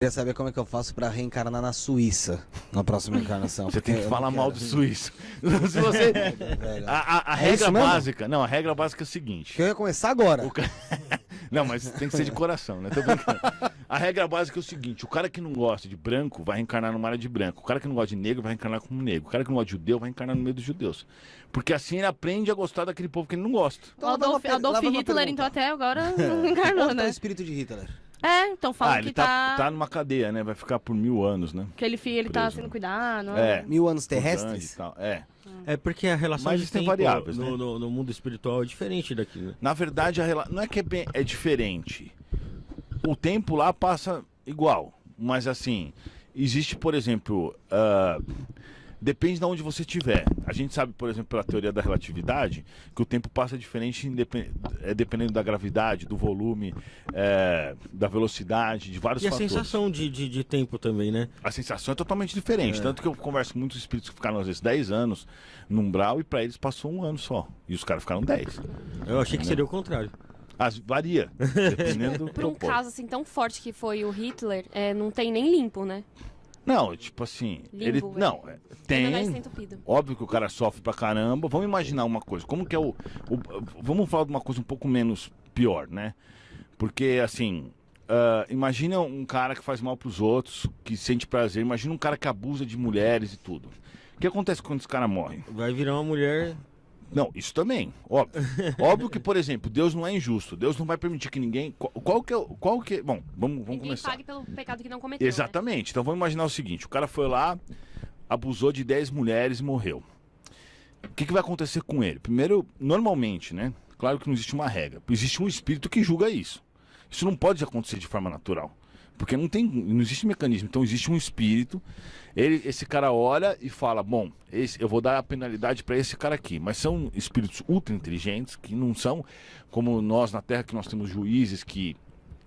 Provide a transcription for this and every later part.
Queria saber como é que eu faço pra reencarnar na Suíça na próxima encarnação. Você tem que falar mal do quero. suíço. Se você... Velho. A É isso regra mesmo? básica... Não, a regra básica é o seguinte. Que eu ia começar agora. O ca- Não, mas tem que ser de coração, né? Tô brincando. A regra básica é o seguinte: o cara que não gosta de branco vai reencarnar numa área de branco. O cara que não gosta de negro vai reencarnar como negro. O cara que não gosta de judeu vai reencarnar no meio dos judeus. Porque assim ele aprende a gostar daquele povo que ele não gosta. Então, Adolf lá vai uma Hitler, pergunta. então, até agora encarnou, Onde tá o né? espírito de Hitler? É, então falam Ele que tá numa cadeia, né? Vai ficar por 1000 anos, né? que ele tá preso. sendo cuidado. É. 1000 anos Por Gandhi terrestres? e tal. É. É porque a relação Mas de tem tempo variáveis, né? no mundo espiritual é diferente daqui, né? Na verdade, não é que é diferente. O tempo lá passa igual. Mas assim, existe, por exemplo, depende de onde você estiver. A gente sabe, por exemplo, pela teoria da relatividade, que o tempo passa diferente dependendo da gravidade, do volume, da velocidade, de vários E a fatores. sensação de tempo também, né? A sensação é totalmente diferente. Tanto que eu converso com muitos espíritos que ficaram, às vezes, 10 anos no umbral e pra eles passou 1 ano só. E os caras ficaram 10. Eu achei que seria o contrário. Varia, dependendo do Por um propósito. caso assim tão forte que foi o Hitler, não tem nem limpo, né? Não, tipo assim, ele Limbo, não, Ainda mais tem, tem entupido. óbvio que o cara sofre pra caramba. Vamos imaginar uma coisa, como que é vamos falar de uma coisa um pouco menos pior, né? Porque assim, imagina um cara que faz mal pros outros, que sente prazer. Imagina um cara que abusa de mulheres e tudo. O que acontece quando esse cara morre? Vai virar uma mulher. Não, isso também, óbvio. Óbvio que, por exemplo, Deus não é injusto. Deus não vai permitir que ninguém. Qual que é. Bom, vamos Ninguém começar. pague pelo pecado que não cometeu. Né? Exatamente. Então vamos imaginar o seguinte: o cara foi lá, abusou de 10 mulheres e morreu. O que vai acontecer com ele? Primeiro, normalmente, né? Claro que não existe uma regra. Existe um espírito que julga isso. Isso não pode acontecer de forma natural. Porque não existe mecanismo. Então existe um espírito. Esse cara olha e fala: bom, eu vou dar a penalidade para esse cara aqui. Mas são espíritos ultra inteligentes que não são como nós na Terra, que nós temos juízes que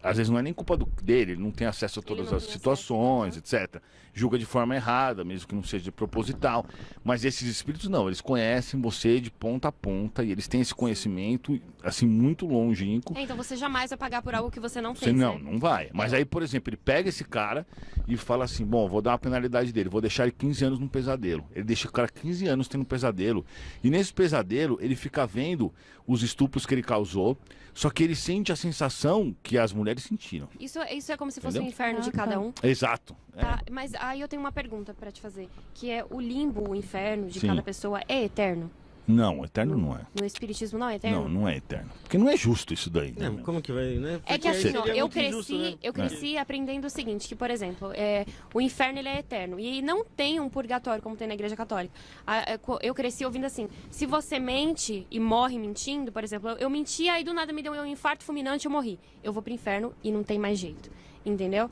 às vezes não é nem culpa dele, ele não tem acesso a todas não as tem situações, acesso, etc. Julga de forma errada, mesmo que não seja proposital. Mas esses espíritos não, eles conhecem você de ponta a ponta e eles têm esse conhecimento, assim, muito longínquo. Então você jamais vai pagar por algo que você não Você fez. não, né? não vai. Mas aí, por exemplo, ele pega esse cara e fala assim: bom, vou dar uma penalidade dele, vou deixar ele 15 anos num pesadelo. Ele deixa o cara 15 anos tendo um pesadelo. E nesse pesadelo, ele fica vendo os estupros que ele causou, só que ele sente a sensação que as mulheres sentiram. Isso é como se fosse Entendeu? o inferno de cada um. Exato. Tá? Mas aí eu tenho uma pergunta pra te fazer. Que é o limbo, o inferno de Sim. cada pessoa é eterno? Não, eterno não é. No espiritismo não é eterno? Não, não é eterno. Porque não é justo isso daí. Né, É, meu? como que vai, né? É que Porque assim, ó, seria eu muito injusto, cresci, né? eu cresci aprendendo o seguinte, que, por exemplo, o inferno ele é eterno. E não tem um purgatório como tem na igreja católica. Eu cresci ouvindo assim, se você mente e morre mentindo, por exemplo, eu menti, aí do nada me deu um infarto fulminante e eu morri. Eu vou pro inferno e não tem mais jeito. Entendeu?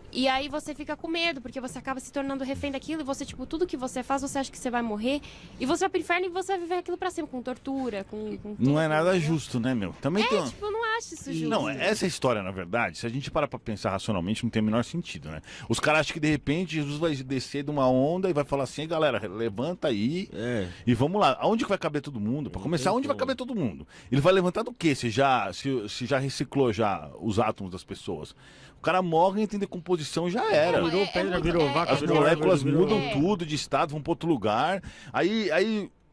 E aí você fica com medo, porque você acaba se tornando refém daquilo e você, tipo, tudo que você faz, você acha que você vai morrer. E você vai pro inferno e você vai viver aquilo pra sempre, com tortura, com tudo. Não é nada entendeu? justo, né, meu? Também tem. Tipo, eu não acho isso justo. Não, essa história, na verdade, se a gente parar pra pensar racionalmente, não tem o menor sentido, né? Os caras acham que de repente Jesus vai descer de uma onda e vai falar assim: galera, levanta aí e vamos lá. Aonde que vai caber todo mundo? Pra começar, onde vai caber todo mundo? Ele vai levantar do quê? Se já reciclou já os átomos das pessoas? O cara morre, entra em decomposição, já era. Não, Virou pedra, virou vaca, As virou moléculas árvore, virou- mudam tudo de estado, vão para outro lugar. Aí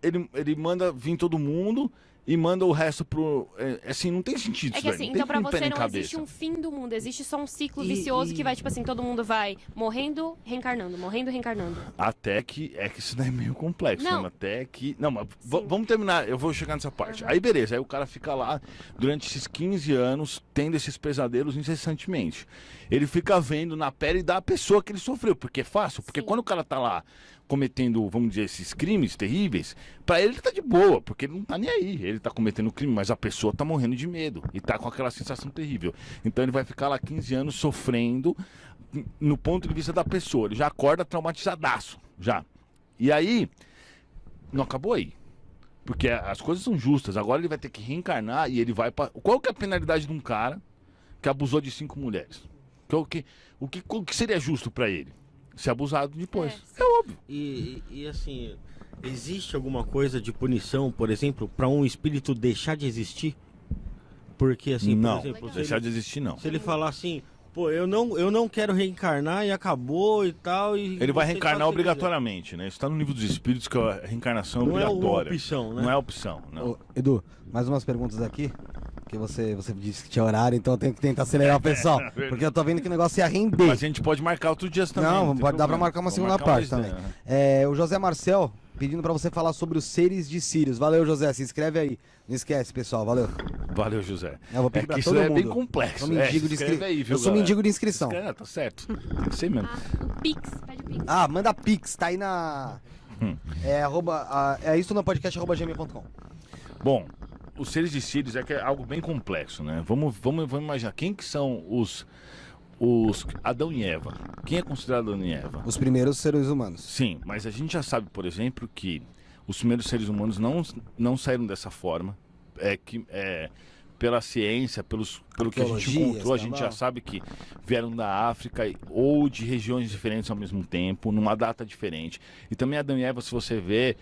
ele manda vir todo mundo e manda o resto pro. Assim, não tem sentido É isso, que velho. assim, Não tem então pra nem pé você nem não cabeça. existe um fim do mundo, existe só um ciclo vicioso que vai, tipo assim, todo mundo vai morrendo, reencarnando, morrendo, reencarnando. Até que isso daí é meio complexo, Não. né? Até que. Não, mas vamos terminar, eu vou chegar nessa parte. Aí beleza, aí o cara fica lá durante esses 15 anos tendo esses pesadelos incessantemente. Ele fica vendo na pele da pessoa que ele sofreu, porque é fácil, porque Sim. quando o cara tá lá cometendo, vamos dizer, esses crimes terríveis, pra ele tá de boa, porque ele não tá nem aí. Ele tá cometendo crime, mas a pessoa tá morrendo de medo e tá com aquela sensação terrível. Então ele vai ficar lá 15 anos sofrendo no ponto de vista da pessoa. Ele já acorda traumatizadaço, já. E aí, não acabou aí. Porque as coisas são justas. Agora ele vai ter que reencarnar e ele vai pra... Qual que é a penalidade de um cara que abusou de 5 mulheres? O que seria justo pra ele? Ser abusado depois. É óbvio. E assim, existe alguma coisa de punição, por exemplo, para um espírito deixar de existir? Porque assim, não, por exemplo, deixar de existir não. se ele falar assim, pô, eu não quero reencarnar e acabou e tal. E Ele vai você reencarnar faz o que você obrigatoriamente, né? Isso tá no livro dos espíritos, que a reencarnação Não é uma obrigatória. opção, né? Não é opção, não. Ô, Edu, mais umas perguntas aqui. Que você disse que tinha horário, então eu tenho que tentar acelerar o pessoal. verdade. Porque eu tô vendo que o negócio ia render. Mas a gente pode marcar outros dias também. Não, tem pode dar pra problema. marcar uma Vamos segunda marcar parte mais, também. né? O José Marcel pedindo pra você falar sobre os seres de Sirius. Valeu, José, se inscreve aí. Não esquece, pessoal, valeu. Valeu, José. Eu vou pedir É pra que isso todo é mundo. bem complexo. Eu sou mendigo de se inscreve aí, viu, Eu sou galera? mendigo de inscrição. É, tá certo. Tem que ser mesmo. O Pix, pede o Pix. Ah, manda Pix, tá aí na... É isso no podcast@gmail.com. Bom, os seres de Sirius é que é algo bem complexo, né? Vamos imaginar. Quem que são os Adão e Eva? Quem é considerado Adão e Eva? Os primeiros seres humanos. Sim, mas a gente já sabe, por exemplo, que os primeiros seres humanos não saíram dessa forma. Pela ciência, pelo que a gente Arqueologia, encontrou, a gente já escambau. sabe que vieram da África ou de regiões diferentes ao mesmo tempo, numa data diferente. E também Adão e Eva, se você vê,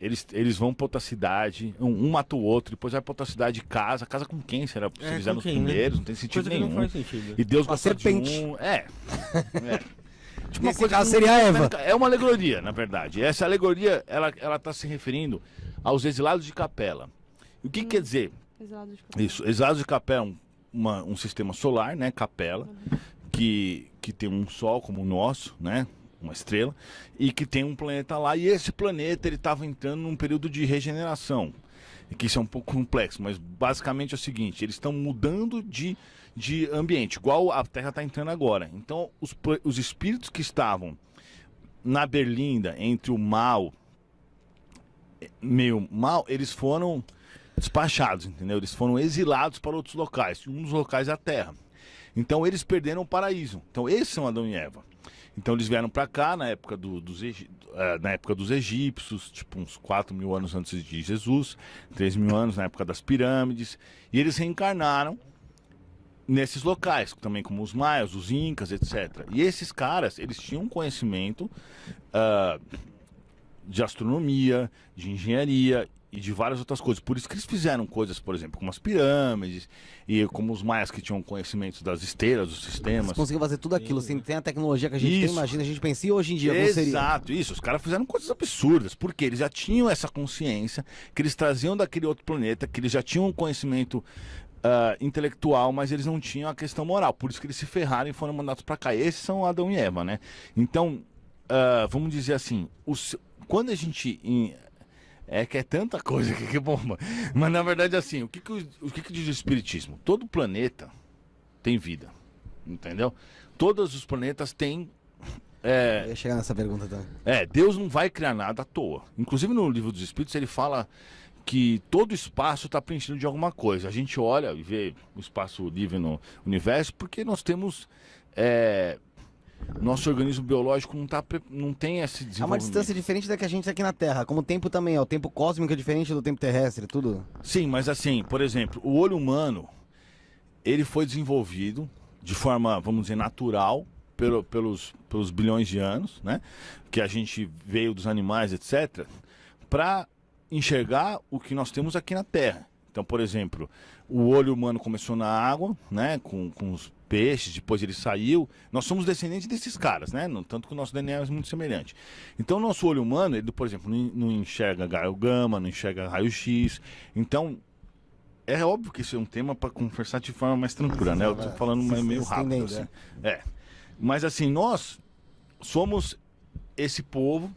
eles vão para outra cidade, um mata o outro, depois vai para outra cidade, casa com quem será? Se eles eram os com quem, né? primeiros, não tem sentido Coisa que nenhum. não faz sentido. E Deus Uma gosta de serpente. um. Tipo, Nesse caso que não- seria a Eva. É uma alegoria, na verdade. Essa alegoria, ela tá se referindo aos exilados de Capela. E o que quer dizer? Exato, desculpa. Isso, exilados de Capela é um sistema solar, né? Capela, que tem um sol como o nosso, né? Uma estrela, e que tem um planeta lá. E esse planeta, ele estava entrando num período de regeneração. E que isso é um pouco complexo, mas basicamente é o seguinte: eles estão mudando de ambiente, igual a Terra está entrando agora. Então, os espíritos que estavam na berlinda entre o mal, meio mal, eles foram despachados, entendeu? Eles foram exilados para outros locais. Um dos locais é a Terra. Então, eles perderam o paraíso. Então, esses são Adão e Eva. Então, eles vieram para cá na época na época dos egípcios, tipo uns 4.000 anos antes de Jesus, 3.000 anos na época das pirâmides, e eles reencarnaram nesses locais, também como os maias, os incas, etc. E esses caras, eles tinham conhecimento de astronomia, de engenharia e de várias outras coisas. Por isso que eles fizeram coisas, por exemplo, como as pirâmides, e como os maias que tinham conhecimento das esteiras, dos sistemas. Você conseguiu fazer tudo aquilo, sem ter a tecnologia que a gente tem, Isso. imagina, a gente pensa, e hoje em dia, como seria? Exato, isso. Os caras fizeram coisas absurdas, porque eles já tinham essa consciência, que eles traziam daquele outro planeta, que eles já tinham um conhecimento intelectual, mas eles não tinham a questão moral. Por isso que eles se ferraram e foram mandados para cá. Esses são Adão e Eva, né? Então, vamos dizer assim, quando a gente... que é tanta coisa que bomba. Mas na verdade, assim, o que diz o Espiritismo? Todo planeta tem vida, entendeu? Todos os planetas têm... Eu ia chegar nessa pergunta também. Deus não vai criar nada à toa. Inclusive no Livro dos Espíritos ele fala que todo o espaço está preenchido de alguma coisa. A gente olha e vê o espaço livre no universo porque nós temos... nosso organismo biológico não tem esse desenvolvimento. É uma distância diferente da que a gente tem aqui na Terra, como o tempo também, o tempo cósmico é diferente do tempo terrestre, tudo. Sim, mas assim, por exemplo, o olho humano, ele foi desenvolvido de forma, vamos dizer, natural pelos bilhões de anos, né? Que a gente veio dos animais, etc., para enxergar o que nós temos aqui na Terra. Então, por exemplo, o olho humano começou na água, né? Com os peixes, depois ele saiu. Nós somos descendentes desses caras, né? Tanto que o nosso DNA é muito semelhante. Então, o nosso olho humano, ele, por exemplo, não enxerga raio gama, não enxerga raio X. Então, é óbvio que isso é um tema para conversar de forma mais tranquila, né? Eu tô falando meio rápido, assim. Mas, assim, nós somos esse povo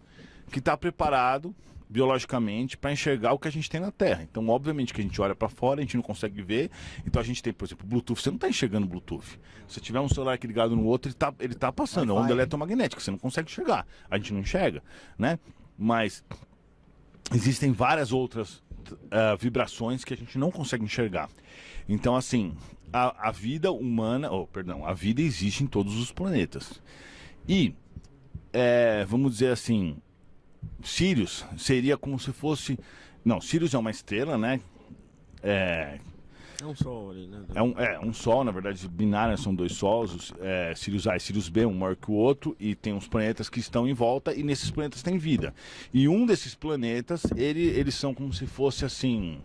que está preparado biologicamente para enxergar o que a gente tem na Terra. Então, obviamente que a gente olha para fora, a gente não consegue ver. Então, a gente tem, por exemplo, Bluetooth. Você não está enxergando Bluetooth. Se tiver um celular aqui ligado no outro, ele tá passando. É onda eletromagnética. Você não consegue enxergar. A gente não enxerga, né? Mas existem várias outras vibrações que a gente não consegue enxergar. Então, assim, a vida humana... a vida existe em todos os planetas. E, vamos dizer assim... Sirius seria como se fosse... Não, Sirius é uma estrela, né? É um sol ali, né? Um sol, na verdade, binário, são dois sols. Sirius A e Sirius B, um maior que o outro. E tem uns planetas que estão em volta. E nesses planetas tem vida. E um desses planetas, eles são como se fosse assim...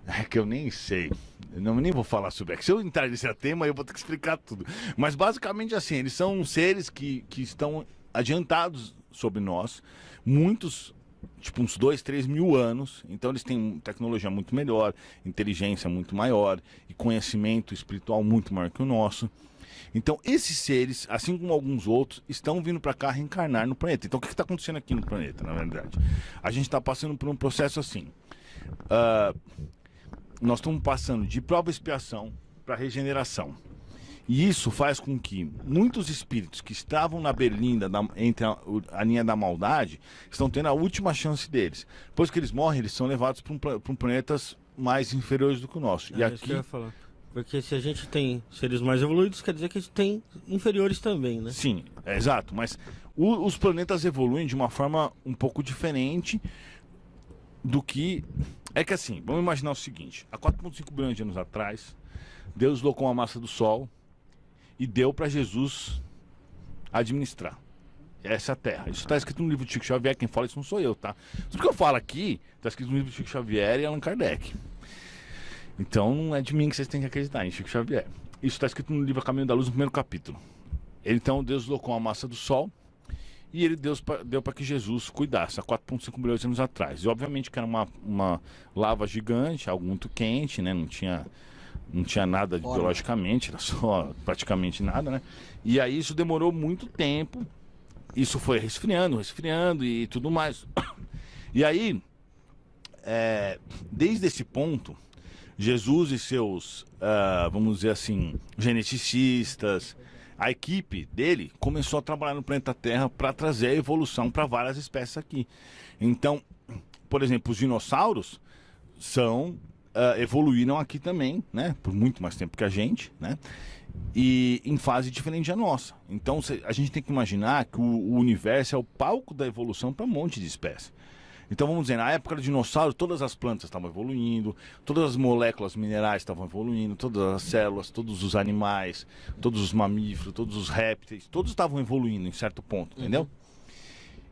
É que eu nem sei. Nem vou falar sobre. É que se eu entrar nesse tema, eu vou ter que explicar tudo. Mas basicamente assim, eles são seres que estão adiantados sobre nós. Muitos, tipo uns 2, 3 mil anos. Então eles têm tecnologia muito melhor, inteligência muito maior e conhecimento espiritual muito maior que o nosso. Então esses seres, assim como alguns outros, estão vindo para cá reencarnar no planeta. Então o que está acontecendo aqui no planeta, na verdade? A gente está passando por um processo assim. Nós estamos passando de prova e expiação para regeneração. E isso faz com que muitos espíritos que estavam na berlinda, entre a linha da maldade, estão tendo a última chance deles. Depois que eles morrem, eles são levados para planetas mais inferiores do que o nosso. E Isso que aqui... eu ia falar. Porque se a gente tem seres mais evoluídos, quer dizer que a gente tem inferiores também, né? Sim, é exato. Mas os planetas evoluem de uma forma um pouco diferente do que... É que assim, vamos imaginar o seguinte. Há 4,5 bilhões de anos atrás, Deus colocou uma massa do Sol e deu para Jesus administrar. Essa é a Terra. Isso está escrito no livro de Chico Xavier. Quem fala isso não sou eu, tá? Tudo que eu falo aqui está escrito no livro de Chico Xavier e Allan Kardec. Então não é de mim que vocês têm que acreditar, em Chico Xavier. Isso está escrito no livro A Caminho da Luz, no primeiro capítulo. Então Deus colocou a massa do Sol e ele deu para que Jesus cuidasse há 4,5 bilhões de anos atrás. E obviamente que era uma lava gigante, algo muito quente, né? Não tinha nada biologicamente, era só praticamente nada, né? E aí isso demorou muito tempo. Isso foi resfriando e tudo mais. E aí, desde esse ponto, Jesus e seus, vamos dizer assim, geneticistas, a equipe dele começou a trabalhar no planeta Terra para trazer a evolução para várias espécies aqui. Então, por exemplo, os dinossauros evoluíram aqui também, né? Por muito mais tempo que a gente, né? E em fase diferente da nossa. Então a gente tem que imaginar que o universo é o palco da evolução para um monte de espécies. Então vamos dizer, na época do dinossauro, todas as plantas estavam evoluindo, todas as moléculas minerais estavam evoluindo, todas as células, todos os animais, todos os mamíferos, todos os répteis, todos estavam evoluindo em certo ponto, entendeu?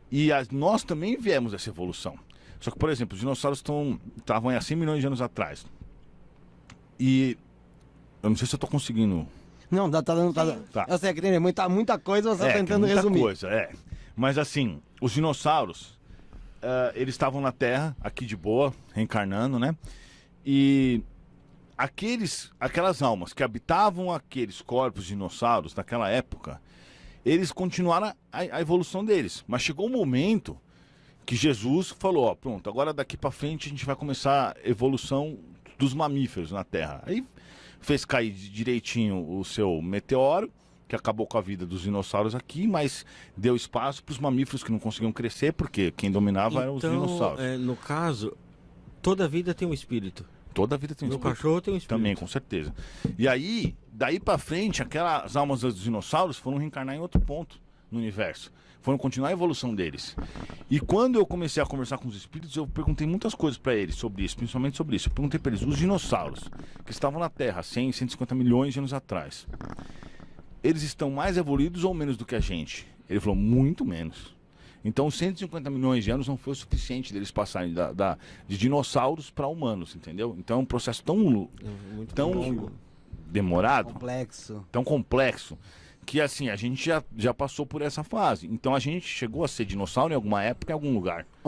E nós também viemos dessa evolução. Só que, por exemplo, os dinossauros estavam há 100 milhões de anos atrás. E eu não sei se eu estou conseguindo... Não, tá dando. Tá. Eu sei que tem muita coisa, você tá tentando muita resumir. Coisa. Mas assim, os dinossauros, eles estavam na Terra, aqui de boa, reencarnando, né? E aquelas almas que habitavam aqueles corpos de dinossauros naquela época, eles continuaram a evolução deles. Mas chegou um momento que Jesus falou, ó, pronto, agora daqui para frente a gente vai começar a evolução dos mamíferos na Terra. Aí fez cair direitinho o seu meteoro, que acabou com a vida dos dinossauros aqui, mas deu espaço para os mamíferos que não conseguiam crescer, porque quem dominava eram os dinossauros. No caso, toda vida tem um espírito. Toda a vida tem um Meu espírito. cachorro tem um espírito. Também, com certeza. E aí, daí para frente, aquelas almas dos dinossauros foram reencarnar em outro ponto no universo. Foram continuar a evolução deles. E quando eu comecei a conversar com os espíritos, eu perguntei muitas coisas para eles sobre isso, principalmente sobre isso. Eu perguntei para eles, os dinossauros, que estavam na Terra 100, 150 milhões de anos atrás, eles estão mais evoluídos ou menos do que a gente? Ele falou, muito menos. Então, 150 milhões de anos não foi o suficiente deles passarem de dinossauros para humanos, entendeu? Então, é um processo tão longo, demorado, Complexo. tão complexo, que assim, a gente já passou por essa fase. Então, a gente chegou a ser dinossauro em alguma época, em algum lugar.